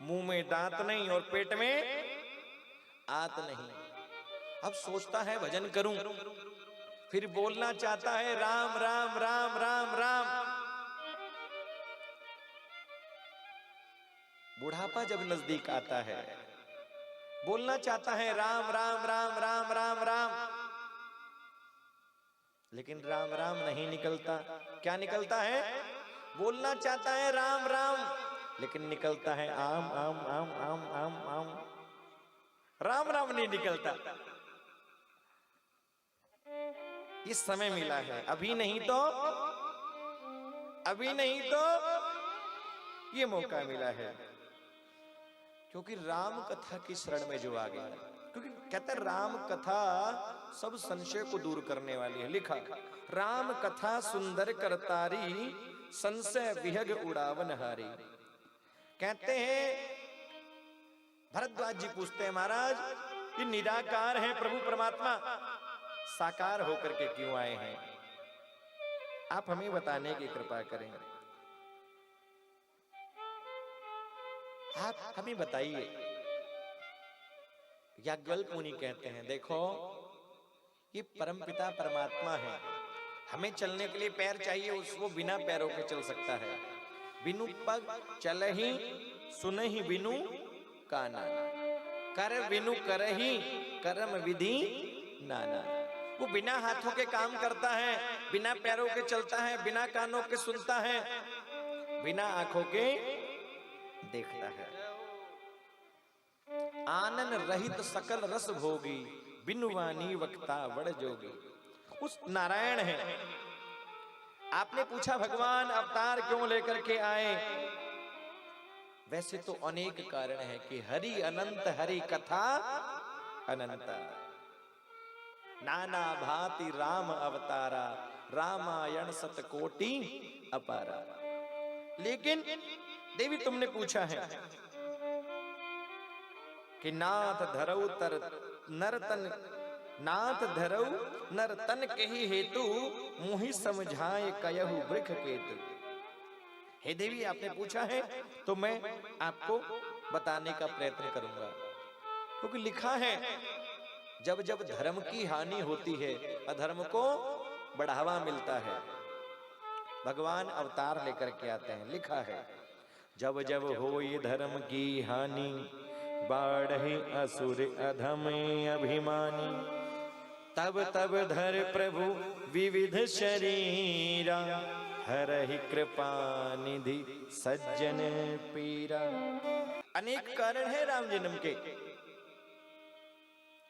मुंह में दांत नहीं और पेट में आत नहीं। अब सोचता है भजन करूं, फिर बोलना चाहता है राम राम राम राम राम। बुढ़ापा जब नजदीक आता है, बोलना चाहता है राम राम राम राम राम राम, लेकिन राम राम नहीं निकलता। क्या निकलता है? बोलना चाहता है राम राम, लेकिन निकलता है आम आम आम आम आम आम। राम राम नहीं निकलता। इस समय मिला है, अभी नहीं तो ये मौका मिला है। क्योंकि राम कथा की शरण में जो आ गया, क्योंकि कहते हैं राम कथा सब संशय को दूर करने वाली है। लिखा राम कथा सुंदर करतारी, संशय विहग उड़ावन हारी। कहते हैं भरद्वाज जी पूछते हैं महाराज ये निराकार है प्रभु परमात्मा, साकार होकर के क्यों आए हैं? आप हमें बताने की कृपा करें। आप हमें बताइए। याज्ञवल्क्य मुनि कहते हैं देखो ये परमपिता परमात्मा है, हमें चलने के लिए पैर चाहिए, उसको बिना पैरों के चल सकता है। बिनु पग चल ही सुन ही बिनु काना, कर बिनु कर ही कर्म विधि नाना। वो बिना हाथों के काम करता है, बिना पैरों के चलता है, बिना कानों के सुनता है, बिना आंखों के देखता है। आनन रहित सकल रस भोगी, बिनु वाणी वक्ता वड़ जोगी। उस नारायण है। आपने पूछा भगवान अवतार क्यों लेकर के आए? वैसे तो अनेक कारण है कि हरि अनंत हरि कथा अनंता, नाना भांति राम अवतारा, रामायण सतकोटि अपारा। लेकिन देवी तुमने पूछा है कि नाथ धरऊ तर नरतन, नाथ धरऊ नरतन के ही हेतु, मुहि समझाए कयहु वृक्ष केतु। हे देवी आपने पूछा है तो मैं आपको बताने का प्रयत्न करूंगा। क्योंकि लिखा है जब जब धर्म की हानि होती है, अधर्म को बढ़ावा मिलता है, भगवान अवतार लेकर के आते हैं। लिखा है जब जब हो ये धर्म की हानि, बाढ़े असुर अधम अभिमानी, तब तब धर प्रभु विविध शरीरा, हरहि कृपा निधि सज्जन पीरा। अनेक कारण है राम जन्म के,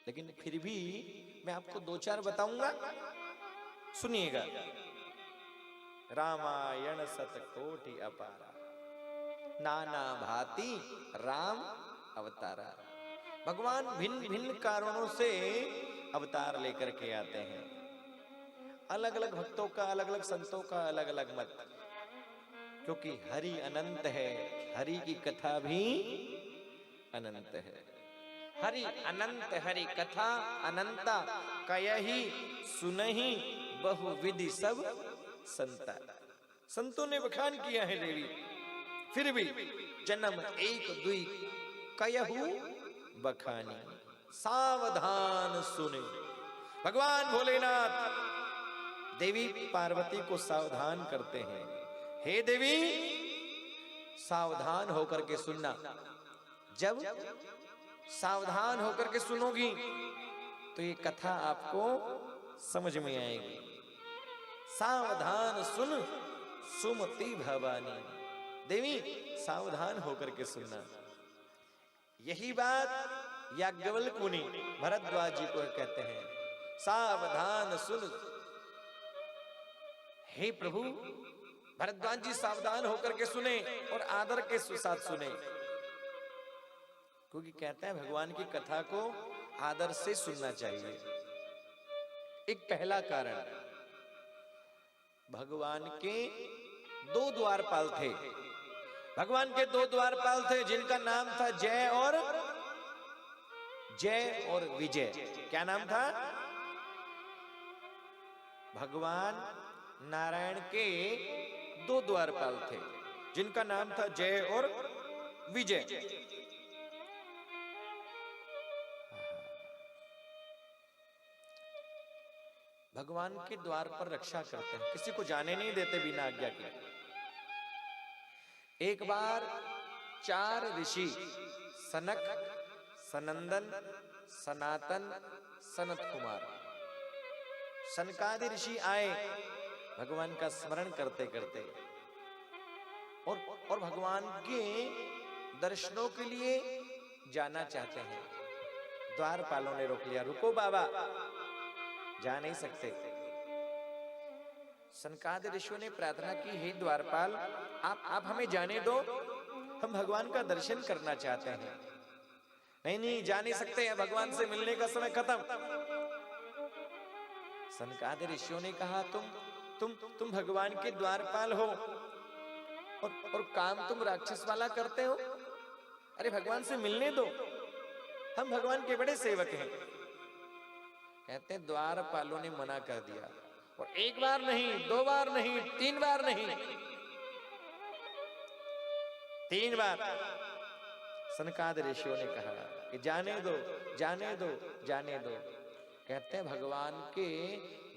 लेकिन फिर भी मैं आपको दो चार बताऊंगा, सुनिएगा। रामायण सतकोटि अपारा, नाना भांति राम अवतारा। भगवान भिन्न भिन्न कारणों से अवतार लेकर के आते हैं। अलग अलग भक्तों का, अलग अलग संतों का अलग अलग मत। क्योंकि हरि अनंत है, हरि की कथा भी अनंत है। हरि अनंत हरि कथा अनंता, कयहि सुनहि बहुविधि सब संता। संतों ने बखान किया है देवी। फिर भी जन्म एक दुई कयहु बखानी, सावधान सुने। भगवान भोलेनाथ देवी पार्वती को सावधान करते हैं। हे देवी सावधान होकर के सुनना, जब सावधान होकर के सुनोगी तो ये कथा आपको समझ में आएगी। सावधान सुन सुमति भवानी। देवी सावधान होकर के सुनना। यही बात याज्ञवल्क्य मुनि भरद्वाज जी को कहते हैं, सावधान सुन। हे प्रभु भरद्वाज जी सावधान होकर के सुने और आदर के साथ सुने। क्योंकि कहते हैं भगवान की कथा को आदर से सुनना चाहिए। एक पहला कारण, भगवान के दो द्वारपाल थे। भगवान के दो द्वारपाल थे जिनका नाम था जय और विजय। क्या नाम था? भगवान नारायण के दो द्वारपाल थे जिनका नाम था जय और विजय। भगवान के द्वार पर रक्षा करते हैं, किसी को जाने नहीं देते बिना आज्ञा के। एक बार 4 ऋषि सनक, सनंदन, सनातन, सनत कुमार, सनकादि ऋषि आए भगवान का स्मरण करते करते और भगवान के दर्शनों के लिए जाना चाहते हैं। द्वारपालों ने रोक लिया, रुको बाबा, जा नहीं सकते। सनकादि ऋषियों ने प्रार्थना की, हे द्वारपाल, आप हमें जाने दो, हम भगवान का दर्शन करना चाहते हैं। नहीं नहीं, जा नहीं सकते हैं, भगवान से मिलने का समय खत्म। सनकादि ऋषियों ने कहा, तुम भगवान के द्वारपाल हो और काम तुम राक्षस वाला करते हो। अरे भगवान से मिलने दो, हम भगवान के बड़े सेवक हैं। कहते हैं द्वारपालों ने मना कर दिया, और 1 बार नहीं, 2 बार नहीं, 3 बार नहीं, 3 बार सनकादि ऋषियों ने कहा कि जाने दो, जाने दो, जाने दो। कहते हैं भगवान के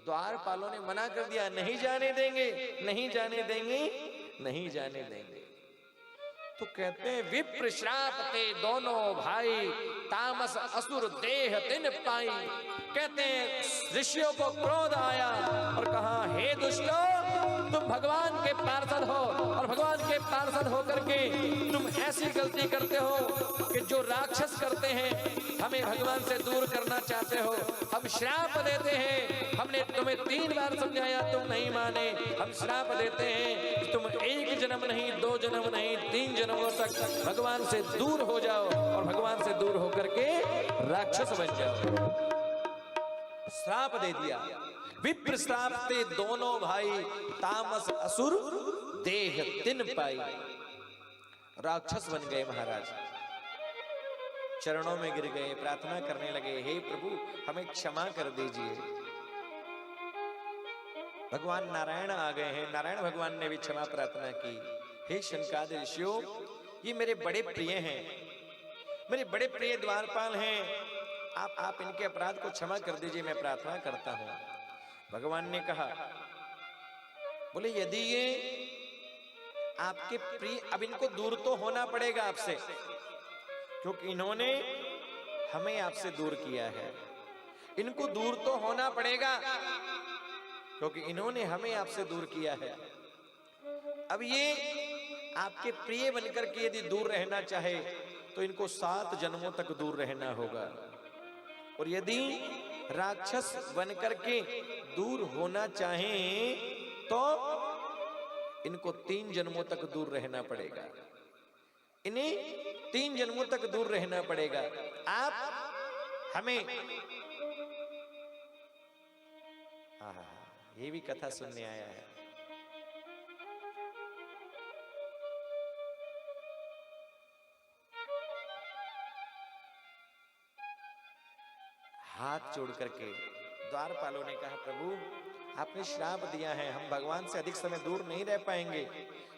द्वारपालों ने मना कर दिया, नहीं जाने देंगे, नहीं जाने देंगे, नहीं जाने देंगे। तो कहते हैं विप्र श्राप ते दोनों भाई, तामस असुर देह तिन पाई। कहते हैं ऋषियों को क्रोध आया और कहा, हे दुष्टों, तुम भगवान के पार्षद हो और भगवान के पार्षद होकर के तुम ऐसी गलती करते हो कि जो राक्षस करते हैं, हमें भगवान से दूर करना चाहते हो। हम श्राप देते हैं, हमने तुम्हें 3 बार समझाया, तुम नहीं माने। हम श्राप देते हैं कि तुम 1 जन्म नहीं, 2 जन्म नहीं, 3 जन्मों तक भगवान से दूर हो जाओ और भगवान से दूर होकर के राक्षस बन जाओ। श्राप दे दिया। विप्र श्राप ते दोनों भाई, तामस असुर देह तिन पाई। राक्षस बन गए महाराज, चरणों में गिर गए, प्रार्थना करने लगे, हे प्रभु हमें क्षमा कर दीजिए। भगवान नारायण आ गए हैं, नारायण भगवान ने भी क्षमा प्रार्थना की। हे शनकादि ऋषियों, ये मेरे बड़े प्रिय हैं, मेरे बड़े प्रिय द्वारपाल हैं, आप इनके अपराध को क्षमा कर दीजिए, मैं प्रार्थना करता हूं। भगवान ने कहा, बोले यदि ये आपके प्रिय, अब इनको दूर तो होना पड़ेगा आपसे, क्योंकि इन्होंने हमें आपसे दूर किया है। इनको दूर तो होना पड़ेगा क्योंकि इन्होंने हमें आपसे दूर किया है। अब ये आपके प्रिय बनकर के यदि दूर रहना चाहे तो इनको 7 जन्मों तक दूर रहना होगा, और यदि राक्षस बनकर के दूर होना चाहें तो इनको 3 जन्मों तक दूर रहना पड़ेगा। इन्हें 3 जन्मों तक दूर रहना पड़ेगा। आप हमें, ये भी कथा सुनने आया है। हाथ जोड़ करके द्वारपालों ने कहा, प्रभु आपने श्राप दिया है, हम भगवान से अधिक समय दूर नहीं रह पाएंगे।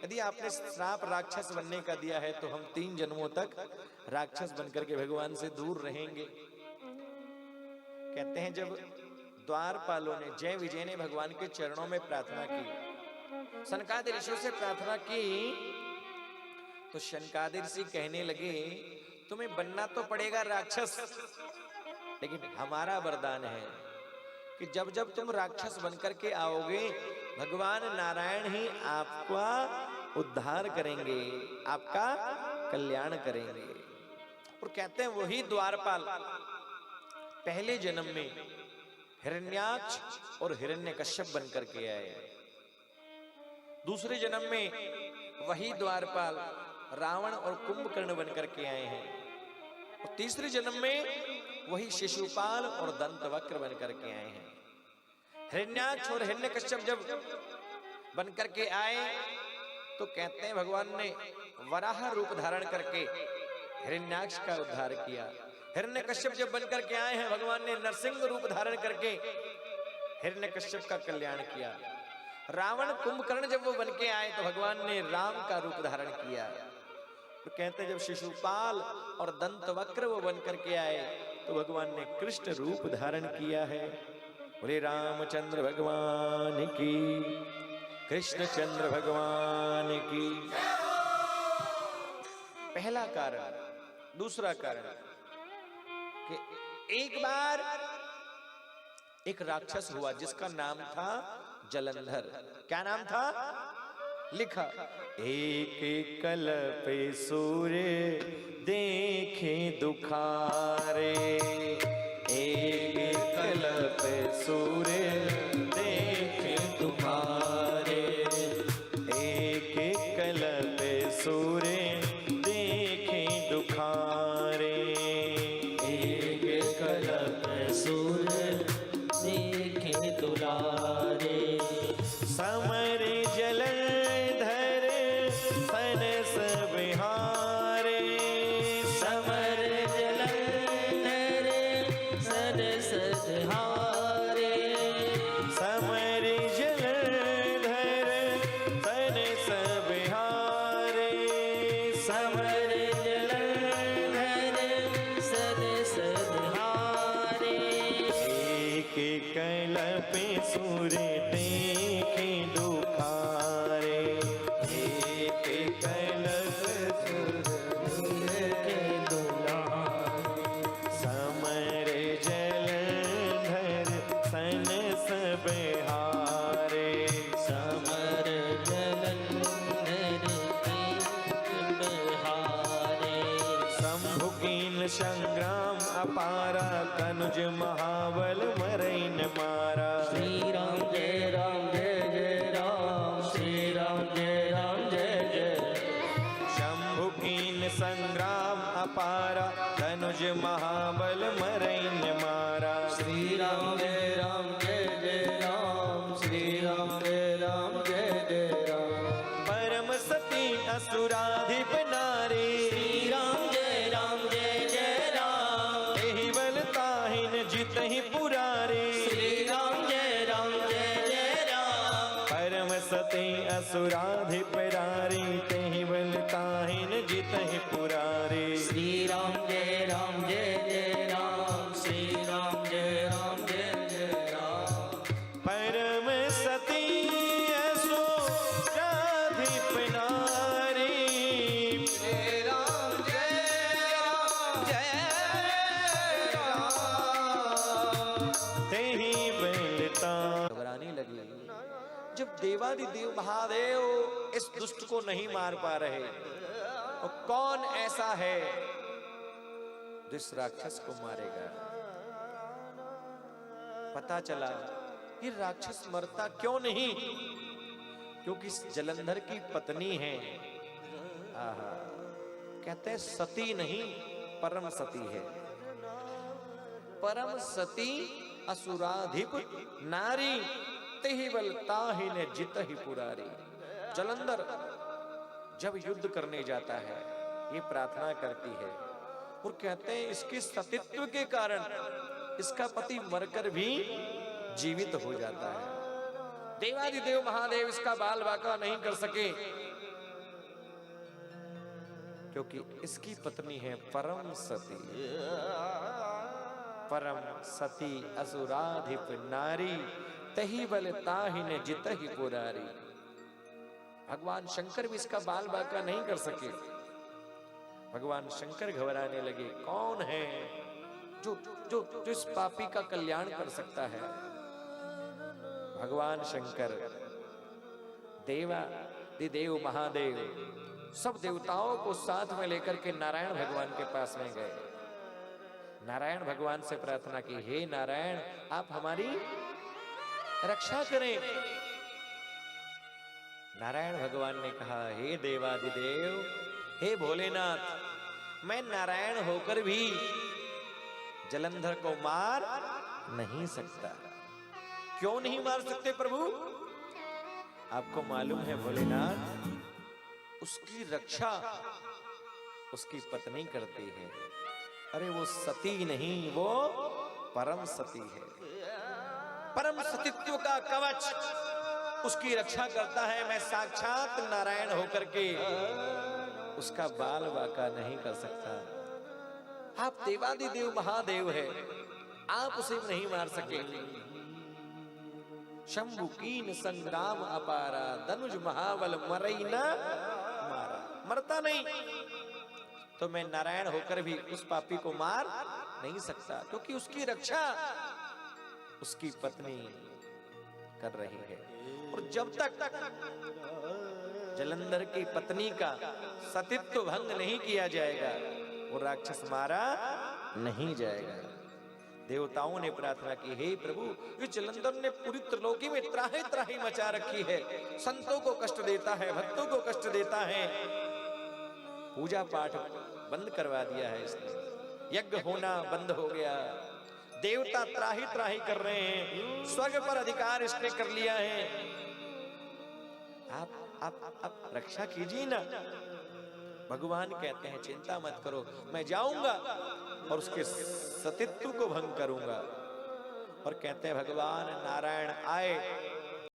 यदि आपने श्राप राक्षस बनने का दिया है तो हम 3 जन्मों तक राक्षस बनकर के भगवान से दूर रहेंगे। कहते हैं जब द्वारपालों ने, जय विजय ने भगवान के चरणों में प्रार्थना की, सनकादि ऋषियों से प्रार्थना की, तो सनकादि ऋषि कहने लगे, तुम्हें बनना तो पड़ेगा राक्षस, लेकिन हमारा वरदान है कि जब जब तुम राक्षस बनकर के आओगे, भगवान नारायण ही आपका उद्धार करेंगे, आपका कल्याण करेंगे। और कहते हैं वही द्वारपाल पहले जन्म में हिरण्याक्ष और हिरण्यकश्यप बनकर के आए, दूसरे जन्म में वही द्वारपाल रावण और कुंभकर्ण बनकर के आए हैं, और तीसरे जन्म में वही शिशुपाल और दंतवक्र बनकर के आए हैं। हिरण्याक्ष और हिरण्यकश्यप जब बनकर के आए तो कहते हैं भगवान ने वराह रूप धारण करके हिरण्याक्ष का उद्धार किया। हिरण्यकश्यप जब बनकर के आए हैं, भगवान ने नरसिंह रूप धारण करके हिरण्यकश्यप का कल्याण किया। रावण कुंभकर्ण जब वो बन के आए तो भगवान ने राम का रूप धारण किया। तो कहते जब शिशुपाल और दंतवक्र वो बन करके आए तो भगवान ने कृष्ण रूप धारण किया है। बोले रामचंद्र भगवान की, कृष्णचंद्र भगवान की। पहला कारण। दूसरा कारण कि एक बार एक राक्षस हुआ जिसका नाम था जलंधर। क्या नाम था? लिखा, एक कल्प सूर्य देखे दुखारे, एक कल्प सूर्य देखे दुखारे, एक कल्प सूर्य देखे दुखारे, एक कल्प सूर्य देखे दुलारे, समर जलंधर सनस बिहारे, समर जलंधर सनस बिहारे, समर जलंधर सनस बिहारे, समर जलंधर सनस बिहारे, एक कल्प सूर्य देखे दुखारे, एक कल्प सूर्य देखे दुलारे, समर जलंधर सनस बिहारे, समर जलंधर बिहारे, शंभुकीन संग्राम अपारा, कनुज महाबल मरैन मारा, श्री राम जय राम जय जय राम, श्री राम जय राम जय जय, शंभुकीन संग्राम अपारा, कनुज महाबल मरैन मारा, श्री राम जय राम जय जय राम, श्री राम जय राम जय जय राम, परम सती असुराधिप नारी, श्री राम जय राम जय जय राम, एहि बल ताहिन जितहि पुरारी, श्री राम जय जय राम, परम सती असुराधिप नारी, तेहि बल ताहिन जितहि पुरारी, श्री राम जय जय राम, श्री राम जय जय राम, परम सती असुराधिप नारी, श्री राम जय राम, तेहि बल ताहिन। घबराने लगी। जब देवादिदेव महादेव इस दुष्ट को नहीं मार पा रहे तो कौन ऐसा है जो इस राक्षस को मारेगा? पता चला ये राक्षस मरता क्यों नहीं, क्योंकि इस जलंधर की पत्नी है। आहा, कहते हैं सती नहीं परम सती है। परम सती असुराधिप नारी, तेहि बल ताहिन जितहि पुरारी। जलंधर जब युद्ध करने जाता है ये प्रार्थना करती है और कहते हैं इसके सतीत्व के कारण इसका पति मरकर भी जीवित हो जाता है। देवादिदेव महादेव इसका बाल बाका नहीं कर सके क्योंकि इसकी पत्नी है परम सती। परम सती असुराधिप नारी, तहि बल ताहिन जितहि पुरारी। भगवान शंकर भी इसका बाल बाका नहीं कर सके। भगवान शंकर घबराने लगे, कौन है जो जो जो इस पापी का कल्याण कर सकता है? भगवान शंकर देवादिदेव महादेव सब देवताओं को साथ में लेकर के नारायण भगवान के पास में गए। नारायण भगवान से प्रार्थना की, हे नारायण आप हमारी रक्षा करें। नारायण भगवान ने कहा, हे देवादिदेव, हे भोलेनाथ, मैं नारायण होकर भी जलंधर को मार नहीं सकता। क्यों नहीं मार सकते प्रभु? आपको मालूम है भोलेनाथ, उसकी रक्षा उसकी पत्नी करती है। अरे वो सती नहीं, वो परम सती है। परम सतीत्व का कवच उसकी रक्षा करता है। मैं साक्षात नारायण होकर के उसका बाल बाका नहीं कर सकता। आप देवादिदेव महादेव है, आप उसे नहीं मार सके। शंभु कीन संग्राम अपारा, धनुष महाबल मरई न मारा। मरता नहीं तो मैं नारायण होकर भी उस पापी को मार नहीं सकता, क्योंकि उसकी रक्षा उसकी पत्नी कर रही है। और जब तक जलंधर की पत्नी का सतीत्व भंग नहीं किया जाएगा, वो राक्षस मारा नहीं जाएगा। देवताओं ने प्रार्थना की, हे प्रभु, ये जलंधर ने पूरी त्रिलोकी में त्राही त्राही मचा रखी है, संतों को कष्ट देता है, भक्तों को कष्ट देता है, पूजा पाठ बंद करवा दिया है इसने, यज्ञ होना बंद हो गया, देवता त्राही त्राही कर रहे हैं, स्वर्ग पर अधिकार इसने कर लिया है, आप रक्षा कीजिए ना। भगवान कहते हैं, चिंता मत करो, मैं जाऊंगा और उसके सतीत्व को भंग करूंगा। और कहते हैं भगवान नारायण आए,